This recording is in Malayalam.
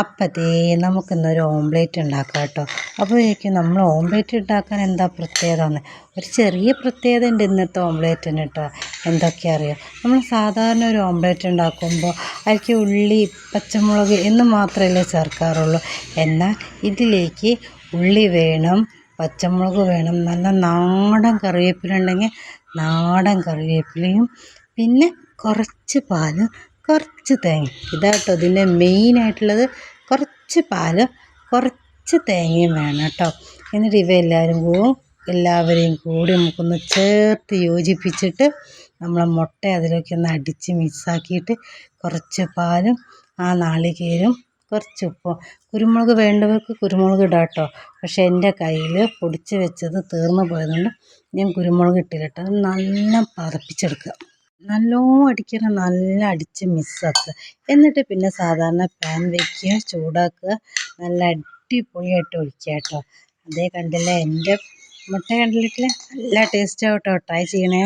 അപ്പത്തേ നമുക്കിന്നൊരു ഓംലേറ്റ് ഉണ്ടാക്കാം കേട്ടോ. അപ്പോഴേക്കും നമ്മൾ ഓംലേറ്റ് ഉണ്ടാക്കാൻ എന്താ പ്രത്യേകത എന്ന് ഒരു ചെറിയ പ്രത്യേകത ഉണ്ട് ഇന്നത്തെ ഓംലേറ്റിന് കേട്ടോ. എന്തൊക്കെയാ അറിയാം, നമ്മൾ സാധാരണ ഒരു ഓംലേറ്റ് ഉണ്ടാക്കുമ്പോൾ അതിലേക്ക് ഉള്ളി, പച്ചമുളക് എന്ന് മാത്രമല്ലേ ചേർക്കാറുള്ളൂ. എന്നാൽ ഇതിലേക്ക് ഉള്ളി വേണം, പച്ചമുളക് വേണം, നല്ല നാടൻ കറിവേപ്പില ഉണ്ടെങ്കിൽ നാടൻ കറിവേപ്പിലയും, പിന്നെ കുറച്ച് പാല്, കുറച്ച് തേങ്ങ. ഇതാട്ടോ ഇതിൻ്റെ മെയിനായിട്ടുള്ളത്. കുറച്ച് പാല്, കുറച്ച് തേങ്ങയും വേണം കേട്ടോ. എന്നിട്ട് എല്ലാവരെയും കൂടി നമുക്കൊന്ന് ചേർത്ത് യോജിപ്പിച്ചിട്ട് നമ്മളെ മുട്ട അതിലേക്ക് ഒന്ന് അടിച്ച് മിക്സാക്കിയിട്ട് കുറച്ച് പാലും ആ നാളികേരം, കുറച്ച് ഉപ്പും, കുരുമുളക് വേണ്ടവർക്ക് കുരുമുളക് ഇടാം കേട്ടോ. പക്ഷേ എൻ്റെ കയ്യിൽ പൊടിച്ച് വെച്ചത് തീർന്നു പോയതുകൊണ്ട് ഞാൻ കുരുമുളക് ഇട്ടില്ല കേട്ടോ. അത് നല്ല പതപ്പിച്ചെടുക്കുക, നല്ലോണം അടിക്കണം, നല്ല അടിച്ച് മിക്സാക്കുക. എന്നിട്ട് പിന്നെ സാധാരണ പാൻ വയ്ക്കുക, ചൂടാക്കുക, നല്ല അടിപൊളിയായിട്ട് ഒഴിക്കുക കേട്ടോ. അതേ കണ്ടില്ലേ, എൻ്റെ മുട്ട കണ്ടിട്ടില്ല, നല്ല ടേസ്റ്റ് ആവട്ടോ, ട്രൈ ചെയ്യണേ.